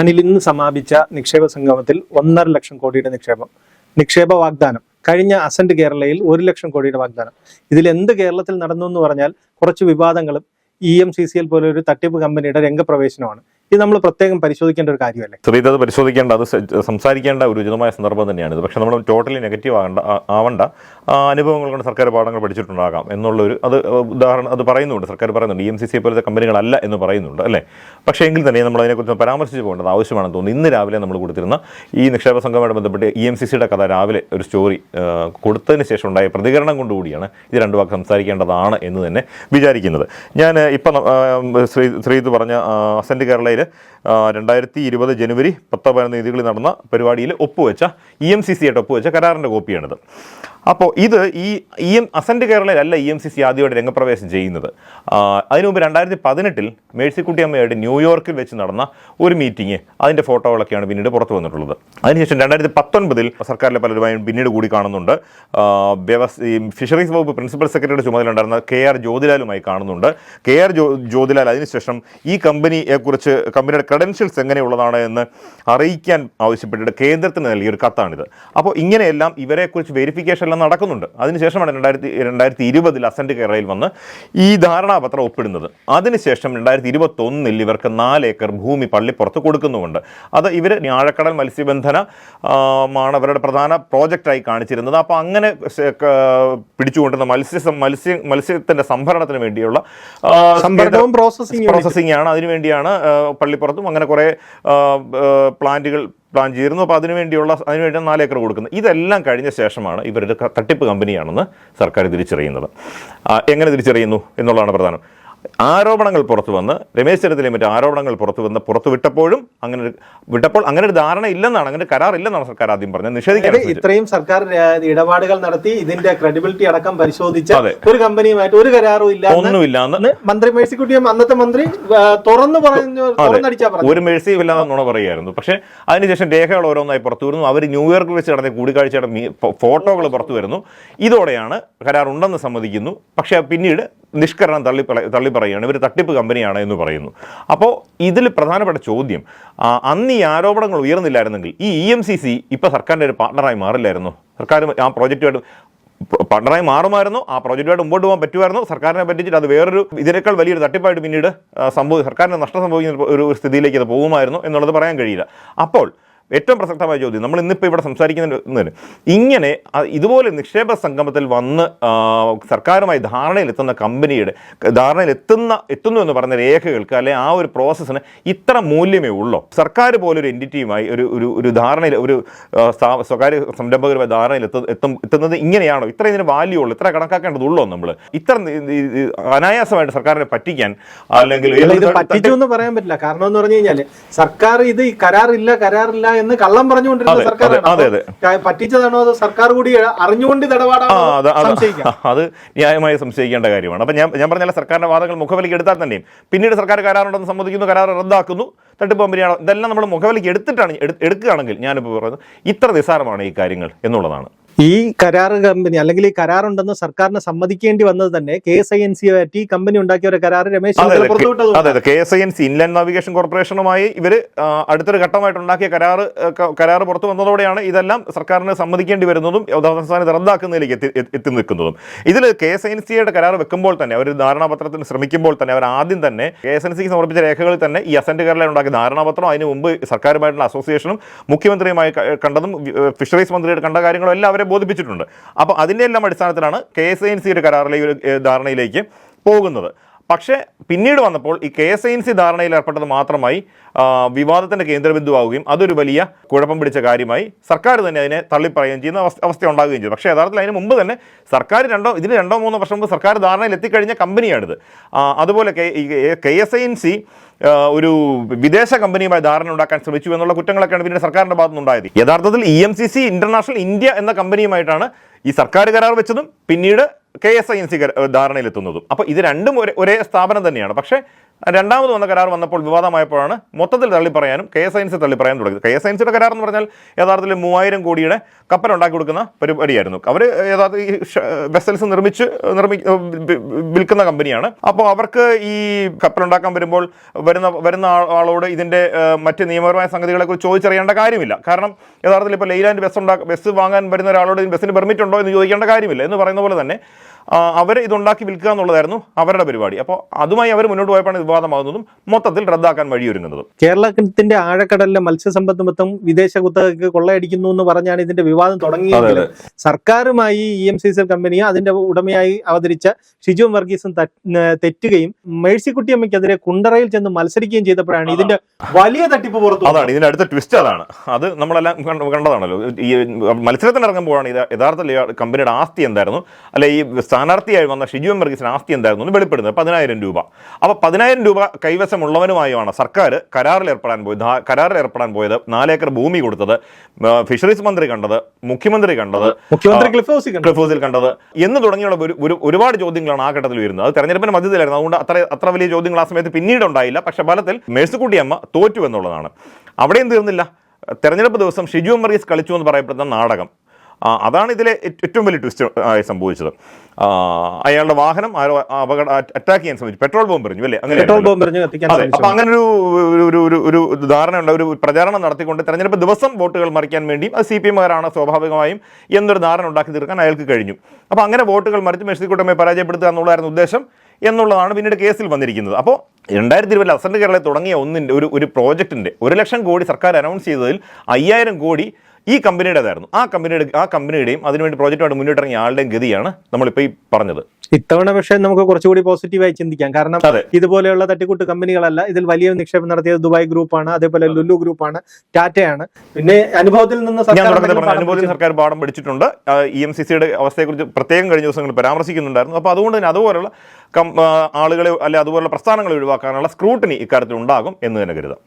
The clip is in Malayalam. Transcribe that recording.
അനിൽ, ഇന്ന് സമാപിച്ച നിക്ഷേപ സംഗമത്തിൽ 1.5 ലക്ഷം കോടിയുടെ നിക്ഷേപ വാഗ്ദാനം. കഴിഞ്ഞ അസന്റ് കേരളയിൽ 1 ലക്ഷം കോടിയുടെ വാഗ്ദാനം. ഇതിൽ എന്ത് കേരളത്തിൽ നടന്നു എന്ന് പറഞ്ഞാൽ കുറച്ച് വിവാദങ്ങളും EMCCL പോലെ ഒരു തട്ടിപ്പ് കമ്പനിയുടെ രംഗപ്രവേശനമാണ്. ഇത് നമ്മൾ പ്രത്യേകം പരിശോധിക്കേണ്ട ഒരു കാര്യമല്ലേ? ശ്രീത്, അത് പരിശോധിക്കേണ്ട, അത് സംസാരിക്കേണ്ട ഒരു ഉചിതമായ സന്ദർഭം തന്നെയാണിത്. പക്ഷേ നമ്മൾ ടോട്ടലി നെഗറ്റീവ് ആവണ്ട. അനുഭവങ്ങൾ കൊണ്ട് സർക്കാർ പാഠങ്ങൾ പഠിച്ചിട്ടുണ്ടാകാം എന്നുള്ളൊരു അത് പറയുന്നുണ്ട്. സർക്കാർ പറയുന്നുണ്ട് EMCCL പോലത്തെ കമ്പനികളല്ല എന്ന് പറയുന്നുണ്ട്, അല്ലേ? പക്ഷേ എങ്കിൽ തന്നെ നമ്മൾ അതിനെക്കുറിച്ച് പരാമർശിച്ച് പോകേണ്ടത് ആവശ്യമാണെന്ന് തോന്നുന്നു. ഇന്ന് രാവിലെ നമ്മൾ കൊടുത്തിരുന്ന ഈ നിക്ഷേപ സംഘവുമായി ബന്ധപ്പെട്ട് EMCCയുടെ കഥ രാവിലെ ഒരു സ്റ്റോറി കൊടുത്തതിന് ശേഷം ഉണ്ടായ പ്രതികരണം കൊണ്ടുകൂടിയാണ് ഇത് രണ്ടു വാക്ക് സംസാരിക്കേണ്ടതാണ് എന്ന് തന്നെ വിചാരിക്കുന്നത്. ഞാൻ ഇപ്പം ശ്രീത് പറഞ്ഞ അസന്റ് കേരളയിൽ 2020 ജനുവരി 10-11 തീയതികളിൽ നടന്ന പരിപാടിയിൽ ഒപ്പുവെച്ച EMCCയായിട്ട് ഒപ്പുവെച്ച കരാറിൻ്റെ കോപ്പിയാണിത്. അപ്പോൾ ഇത് ഈ അസന്റ് കേരളയിലല്ല EMCC ആദ്യമായിട്ട് രംഗപ്രവേശം ചെയ്യുന്നത്. അതിനു മുമ്പ് 2018 മേഴ്സിക്കുട്ടിയമ്മയായിട്ട് ന്യൂയോർക്കിൽ വെച്ച് നടന്ന ഒരു മീറ്റിംഗ്, അതിൻ്റെ ഫോട്ടോകളൊക്കെയാണ് പിന്നീട് പുറത്തു വന്നിട്ടുള്ളത്. അതിനുശേഷം 2019 സർക്കാരിലെ പലരുമായും പിന്നീട് കൂടി കാണുന്നുണ്ട്. ഫിഷറീസ് വകുപ്പ് പ്രിൻസിപ്പൽ സെക്രട്ടറിയുടെ ചുമതലയുണ്ടായിരുന്ന KR ജ്യോതിലാലുമായി കാണുന്നുണ്ട്. KR ജ്യോതിലാൽ അതിനുശേഷം ഈ കമ്പനിയെക്കുറിച്ച്, കമ്പനിയുടെ ക്രെഡൻഷ്യൽസ് എങ്ങനെയുള്ളതാണ് എന്ന് അറിയിക്കാൻ ആവശ്യപ്പെട്ടിട്ട് കേന്ദ്രത്തിന് നൽകിയൊരു കത്താണിത്. അപ്പോൾ ഇങ്ങനെയെല്ലാം ഇവരെക്കുറിച്ച് വെരിഫിക്കേഷൻ നടക്കുന്നുണ്ട്. അതിനുശേഷമാണ് 2020 അസന്റ് കേരളയിൽ വന്ന് ഈ ധാരണാപത്രം ഒപ്പിടുന്നത്. അതിനുശേഷം 2021 ഇവർക്ക് 4 ഏക്കർ ഭൂമി പള്ളിപ്പുറത്ത് കൊടുക്കുന്നുമുണ്ട്. അത് ഇവർ ആഴക്കടൽ മത്സ്യബന്ധനമാണ് അവരുടെ പ്രധാന പ്രോജക്റ്റായി കാണിച്ചിരുന്നത്. അപ്പോൾ അങ്ങനെ പിടിച്ചുകൊണ്ടിരുന്ന മത്സ്യത്തിൻ്റെ സംഭരണത്തിന് വേണ്ടിയുള്ള പ്രോസസ്സിംഗ് ആണ്. അതിനുവേണ്ടിയാണ് പള്ളിപ്പുറത്തും അങ്ങനെ കുറേ പ്ലാൻ ചെയ്തിരുന്നു. അപ്പോൾ അതിനുവേണ്ടി 4 ഏക്കർ കൊടുക്കുന്നത്. ഇതെല്ലാം കഴിഞ്ഞ ശേഷമാണ് ഇവരൊരു തട്ടിപ്പ് കമ്പനിയാണെന്ന് സർക്കാർ തിരിച്ചറിയുന്നത്. എങ്ങനെ തിരിച്ചറിയുന്നു എന്നുള്ളതാണ് പ്രധാനം. ആരോപണങ്ങൾ പുറത്തു വന്ന്, രമേശ് ചെന്നിത്തലയും മറ്റു ആരോപണങ്ങൾ പുറത്തുവിട്ടപ്പോഴും അങ്ങനെ ഒരു ധാരണ ഇല്ലെന്നാണ്, അങ്ങനെ കരാറില്ലെന്നാണ് സർക്കാർ ആദ്യം പറഞ്ഞത്. നിഷേധിക്കാൻ ഇത്രയും സർക്കാർ ഇടപാടുകൾ നടത്തി ഇതിന്റെ ക്രെഡിബിലിറ്റി അടക്കം പരിശോധിച്ച ഒരു കമ്പനിയുമായിട്ട് ഒരു കരാറും ഒന്നുമില്ലാന്ന് മന്ത്രി മേഴ്സിക്കുട്ടിയും അന്നത്തെ മന്ത്രി തുറന്നു പറഞ്ഞു. ഒരു മേഴ്സിയും ഇല്ലാതെ നുണ പറയുമായിരുന്നു. പക്ഷേ അതിനുശേഷം രേഖകൾ ഓരോന്നായി പുറത്തു വരുന്നു. അവർ ന്യൂയോർക്കിൽ വെച്ച് നടത്തിയ കൂടിക്കാഴ്ചയുടെ ഫോട്ടോകൾ പുറത്തു വരുന്നു. ഇതോടെയാണ് കരാർ ഉണ്ടെന്ന് സമ്മതിക്കുന്നു. പക്ഷേ പിന്നീട് നിഷ്കരണം തള്ളി പറയുകയാണ്, ഇവർ തട്ടിപ്പ് കമ്പനിയാണ് എന്ന് പറയുന്നു. അപ്പോൾ ഇതിൽ പ്രധാനപ്പെട്ട ചോദ്യം, അന്ന് ഈ ആരോപണങ്ങൾ ഉയർന്നില്ലായിരുന്നെങ്കിൽ ഈ EMCC ഇപ്പോൾ സർക്കാരിൻ്റെ ഒരു പാർട്ണറായി മാറില്ലായിരുന്നു? സർക്കാർ ആ പ്രോജക്റ്റുമായിട്ട് പാർട്ണറായി മാറുമായിരുന്നു, ആ പ്രോജക്റ്റുമായിട്ട് മുമ്പോട്ട് പോകാൻ പറ്റുമായിരുന്നു. സർക്കാരിനെ പറ്റിച്ചിട്ട് അത് വേറൊരു ഇതിനേക്കാൾ വലിയൊരു തട്ടിപ്പായിട്ട് പിന്നീട് സർക്കാരിന് നഷ്ടം സംഭവിക്കുന്ന ഒരു സ്ഥിതിയിലേക്ക് അത് പോകുമായിരുന്നു എന്നുള്ളത് പറയാൻ കഴിയില്ല. അപ്പോൾ ഏറ്റവും പ്രസക്തമായ ചോദ്യം, നമ്മൾ ഇന്നിപ്പോൾ ഇവിടെ സംസാരിക്കുന്നതിന് ഇങ്ങനെ ഇതുപോലെ നിക്ഷേപ സംഗമത്തിൽ വന്ന് സർക്കാരുമായി ധാരണയിലെത്തുന്ന കമ്പനിയുടെ എത്തുന്നു എന്ന് പറഞ്ഞ രേഖകൾക്ക് അല്ലെങ്കിൽ ആ ഒരു പ്രോസസ്സിന് ഇത്ര മൂല്യമേ ഉള്ളൂ? സർക്കാർ പോലൊരു എൻറ്റിറ്റിയുമായി ഒരു ധാരണയിൽ, ഒരു സ്വകാര്യ സംരംഭകരുമായി ധാരണയിൽ എത്തുന്നത് ഇങ്ങനെയാണോ? ഇത്ര ഇതിന് വാല്യൂ ഉള്ളൂ, ഇത്ര കണക്കാക്കേണ്ടതുള്ളൂ? നമ്മൾ ഇത്ര അനായാസമായിട്ട് സർക്കാരിനെ പറ്റിക്കാൻ, അല്ലെങ്കിൽ പറ്റിച്ചു എന്ന് പറയാൻ പറ്റില്ല. കാരണം എന്ന് പറഞ്ഞു കഴിഞ്ഞാൽ സർക്കാർ ഇത് കരാറില്ല എന്ന് കള്ളം പറഞ്ഞുകൊണ്ടിരുന്ന സർക്കാരാണ്. പറ്റിച്ചതാണോ അത് സർക്കാർ കൂടി അറിഞ്ഞുകൊണ്ട് ഇടപാടാണോ? അത് ന്യായമായി സംശയിക്കേണ്ട കാര്യമാണ്. അപ്പം ഞാൻ പറഞ്ഞാൽ സർക്കാരിന്റെ വാദങ്ങൾ മുഖവിലേക്ക് എടുത്താൽ തന്നെയും പിന്നീട് സർക്കാർ കരാറുണ്ടെന്ന് സമ്മതിക്കുന്നു, കരാർ റദ്ദാക്കുന്നു, തട്ടിപ്പ് കമ്പനിയാണോ, ഇതെല്ലാം നമ്മൾ മുഖവിലേക്ക് എടുക്കുകയാണെങ്കിൽ ഞാനിപ്പോൾ പറയുന്നത് ഇത്ര നിസ്സാരമാണ് ഈ കാര്യങ്ങൾ എന്നുള്ളതാണ്. ഈ കരാറ് കമ്പനി, അല്ലെങ്കിൽ ഈ കരാറുണ്ടെന്ന് സർക്കാരിന് സമ്മതിക്കേണ്ടി വന്നത് തന്നെ KSINC ആയിട്ട് ഈ കമ്പനി ഉണ്ടാക്കിയ ഒരു കരാർ രമേശ് പുറത്തുവിട്ടത്. അതെ, KSINC ഇൻലാൻഡ് നാവിഗേഷൻ കോർപ്പറേഷനുമായി ഇവർ അടുത്തൊരു ഘട്ടമായിട്ട് ഉണ്ടാക്കിയ കരാർ പുറത്തു വന്നതോടെയാണ് ഇതെല്ലാം സർക്കാരിന് സമ്മതിക്കേണ്ടി വരുന്നതും അവസാനം റദ്ദാക്കുന്നതിലേക്ക് എത്തി നിൽക്കുന്നതും. ഇതിൽ KSINCയുടെ കരാർ വെക്കുമ്പോൾ തന്നെ, അവർ ധാരണാപത്രത്തിന് ശ്രമിക്കുമ്പോൾ തന്നെ, അവർ ആദ്യം തന്നെ KSINCക്ക് സമർപ്പിച്ച രേഖകളിൽ തന്നെ ഈ അസന്റ് കേരളയിൽ ഉണ്ടാക്കിയ ധാരണാപത്രം, അതിന് മുമ്പ് സർക്കാരുമായിട്ടുള്ള അസോസിയേഷനും മുഖ്യമന്ത്രിയുമായി കണ്ടതും ഫിഷറീസ് മന്ത്രിയായിട്ട് കണ്ട കാര്യങ്ങളും എല്ലാം ബോധിപ്പിച്ചിട്ടുണ്ട്. അപ്പോൾ അതിൻ്റെ എല്ലാം അടിസ്ഥാനത്തിലാണ് KSINC ഒരു ധാരണയിലേക്ക് പോകുന്നത്. പക്ഷേ പിന്നീട് വന്നപ്പോൾ ഈ KSINC ധാരണയിൽ ഏർപ്പെട്ടത് മാത്രമായി വിവാദത്തിൻ്റെ കേന്ദ്രബിന്ദുവാകുകയും അതൊരു വലിയ കുഴപ്പം പിടിച്ച കാര്യമായി സർക്കാർ തന്നെ അതിനെ തള്ളിപ്പറയുകയും ചെയ്യുന്ന അവസ്ഥ ഉണ്ടാകുകയും ചെയ്തു. പക്ഷേ യഥാർത്ഥത്തിൽ അതിന് മുമ്പ് തന്നെ സർക്കാർ 2-3 വർഷം മുമ്പ് സർക്കാർ ധാരണയിൽ എത്തിക്കഴിഞ്ഞ കമ്പനിയാണിത്. അതുപോലെ KSINC ഒരു വിദേശ കമ്പനിയുമായി ധാരണ ഉണ്ടാക്കാൻ ശ്രമിച്ചു എന്നുള്ള കുറ്റങ്ങളൊക്കെയാണ് പിന്നീട് സർക്കാരിൻ്റെ ഭാഗത്തുനിന്നുണ്ടായത്. യഥാർത്ഥത്തിൽ EMCC ഇന്റർനാഷണൽ ഇന്ത്യ എന്ന കമ്പനിയുമായിട്ടാണ് ഈ സർക്കാർ കരാർ വെച്ചതും പിന്നീട് KSINC ധാരണയിലെത്തുന്നതും. അപ്പോൾ ഇത് രണ്ടും ഒരേ സ്ഥാപനം തന്നെയാണ്. പക്ഷേ രണ്ടാമത് വന്ന കരാർ വന്നപ്പോൾ വിവാദമായപ്പോഴാണ് മൊത്തത്തിൽ തള്ളിപ്പറയാനും KSINC തള്ളിപ്പറയാൻ തുടങ്ങിയത്. KSINCയുടെ കരാർ എന്ന് പറഞ്ഞാൽ യഥാർത്ഥത്തിൽ 3000 കോടിയുടെ കപ്പലുണ്ടാക്കി കൊടുക്കുന്ന പരിപാടിയായിരുന്നു. അവർ യഥാർത്ഥ ഈ വെസൽസ് വിൽക്കുന്ന കമ്പനിയാണ്. അപ്പോൾ അവർക്ക് ഈ കപ്പലുണ്ടാക്കാൻ വരുമ്പോൾ വരുന്ന ആളോട് ഇതിൻ്റെ മറ്റ് നിയമപരമായ സംഗതികളെക്കുറിച്ച് ചോദിച്ചറിയേണ്ട കാര്യമില്ല. കാരണം യഥാർത്ഥത്തിൽ ഇപ്പോൾ ലെയ്ലാൻഡ് ബസ് വാങ്ങാൻ വരുന്ന ഒരാളോട് ബസ്സിന് പെർമിറ്റ് ഉണ്ടോ എന്ന് ചോദിക്കേണ്ട കാര്യമില്ല. എന്ന് പറയുന്ന പോലെ തന്നെ അവർ ഇതുണ്ടാക്കി വിൽക്കുക എന്നുള്ളതായിരുന്നു അവരുടെ പരിപാടി. അപ്പോൾ അതുമായി അവർ മുന്നോട്ട് പോയപ്പോഴാണ് വിവാദമാകുന്നതും മൊത്തത്തിൽ റദ്ദാക്കാൻ വഴിയൊരുങ്ങുന്നതും. കേരളത്തിന്റെ ആഴക്കടലിലെ മത്സ്യസമ്പത്ത് മൊത്തം വിദേശ കുത്തകയ്ക്ക് കൊള്ളയടിക്കുന്നു എന്ന് പറഞ്ഞാണ് ഇതിന്റെ വിവാദം തുടങ്ങിയത്. സർക്കാരുമായി EMCCL കമ്പനിയെ അതിന്റെ ഉടമയായി അവതരിച്ച ഷിജു വർഗീസും തെറ്റുകയും മേഴ്സിക്കുട്ടിയമ്മയ്ക്കെതിരെ കുണ്ടറയിൽ ചെന്ന് മത്സരിക്കുകയും ചെയ്തപ്പോഴാണ് ഇതിന്റെ വലിയ തട്ടിപ്പ് പുറത്തു. അതാണ് ഇതിന്റെ അടുത്ത ട്വിസ്റ്റ്. അതാണ് അത് നമ്മളെല്ലാം കണ്ടതാണല്ലോ. ഈ മത്സരത്തിന് ഇറങ്ങുമ്പോഴാണ് ഇത് യഥാർത്ഥത്തിൽ കമ്പനിയുടെ ആസ്തി എന്തായിരുന്നു, അല്ലെ ഈ സ്ഥാനാർത്ഥിയായി വന്ന ഷിജു വർഗീസിന് ആസ്തി എന്തായിരുന്നു എന്ന് വെളിപ്പെടുന്നത് 10,000 രൂപ. അപ്പോൾ 10,000 രൂപ കൈവശമുള്ളവനുമായാണ് സർക്കാർ കരാറിൽ ഏർപ്പെടാൻ പോയത്. 4 ഏക്കർ ഭൂമി കൊടുത്തത്, ഫിഷറീസ് മന്ത്രി കണ്ടത്, മുഖ്യമന്ത്രി ക്ലിഫ് ഹൗസിൽ കണ്ടത് എന്ന് തുടങ്ങിയുള്ള ഒരുപാട് ചോദ്യങ്ങളാണ് ആ ഘട്ടത്തിൽ വരുന്നത്. അത് തെരഞ്ഞെടുപ്പിന് മധ്യത്തിലായിരുന്നു. അതുകൊണ്ട് അത്ര വലിയ ചോദ്യങ്ങൾ ആ സമയത്ത് പിന്നീട് ഉണ്ടായില്ല. പക്ഷെ ഫലത്തിൽ മേഴ്സിക്കുട്ടിയമ്മ തോറ്റു എന്നുള്ളതാണ്. അവിടെയും തീർന്നില്ല. തെരഞ്ഞെടുപ്പ് ദിവസം ഷിജു വർഗീസ് കളിച്ചു എന്ന് പറയപ്പെടുന്ന നാടകം, അതാണ് ഇതിലെ ഏറ്റവും വലിയ ട്വിസ്റ്റ് ആയി സംഭവിച്ചത്. അയാളുടെ വാഹനം അറ്റാക്ക് ചെയ്യാൻ ശ്രമിച്ചു, പെട്രോൾ ബോംബ് എറിഞ്ഞു അല്ലേ? അപ്പൊ അങ്ങനെ ഒരു ധാരണ ഉണ്ട്. ഒരു പ്രചാരണം നടത്തിക്കൊണ്ട് തെരഞ്ഞെടുപ്പ് ദിവസം വോട്ടുകൾ മറിക്കാൻ വേണ്ടി അത് CPM-കാരാണ് സ്വാഭാവികമായും എന്നൊരു ധാരണ ഉണ്ടാക്കി തീർക്കാൻ അയാൾക്ക് കഴിഞ്ഞു. അപ്പൊ അങ്ങനെ വോട്ടുകൾ മറിച്ച് മേഴ്സിക്കുട്ടിയമ്മയെ പരാജയപ്പെടുത്തുക എന്നുള്ളതായിരുന്നു ഉദ്ദേശം എന്നുള്ളതാണ് പിന്നീട് കേസിൽ വന്നിരിക്കുന്നത്. അപ്പോൾ 2020 അസന്റ് കേരളയിൽ തുടങ്ങിയ ഒരു പ്രോജക്റ്റിന്റെ 1 ലക്ഷം കോടി സർക്കാർ അനൗൺസ് ചെയ്തതിൽ 5000 കോടി ഈ കമ്പനിയുടേതായിരുന്നു. ആ കമ്പനിയുടെയും അതിനുവേണ്ടി പ്രോജക്റ്റുമായിട്ട് മുന്നിട്ടിറങ്ങിയ ആളുടെയും ഗതിയാണ് നമ്മളിപ്പോൾ ഈ പറഞ്ഞത്. ഇത്തവണ പക്ഷേ നമുക്ക് കുറച്ചുകൂടി പോസിറ്റീവായി ചിന്തിക്കാം. കാരണം ഇതുപോലെയുള്ള തട്ടിക്കൂട്ട് കമ്പനികളല്ല, ഇതിൽ വലിയ നിക്ഷേപം നടത്തിയത് ദുബായ് ഗ്രൂപ്പാണ്, അതേപോലെ ലുലു ഗ്രൂപ്പാണ്, ടാറ്റയാണ്. പിന്നെ അനുഭവത്തിൽ നിന്ന് സർക്കാർ പാഠം പഠിച്ചിട്ടുണ്ട്. EMCCയുടെ അവസ്ഥയെക്കുറിച്ച് പ്രത്യേകം കഴിഞ്ഞ ദിവസങ്ങളിൽ പരാമർശിക്കുന്നുണ്ടായിരുന്നു. അപ്പോൾ അതുകൊണ്ട് തന്നെ അതുപോലുള്ള ആളുകളെ അല്ലെ അതുപോലുള്ള പ്രസ്ഥാനങ്ങളെ ഒഴിവാക്കാനുള്ള സ്ക്രൂട്ടിനി ഇക്കാര്യത്തിൽ ഉണ്ടാകും എന്ന് തന്നെ കരുതാം.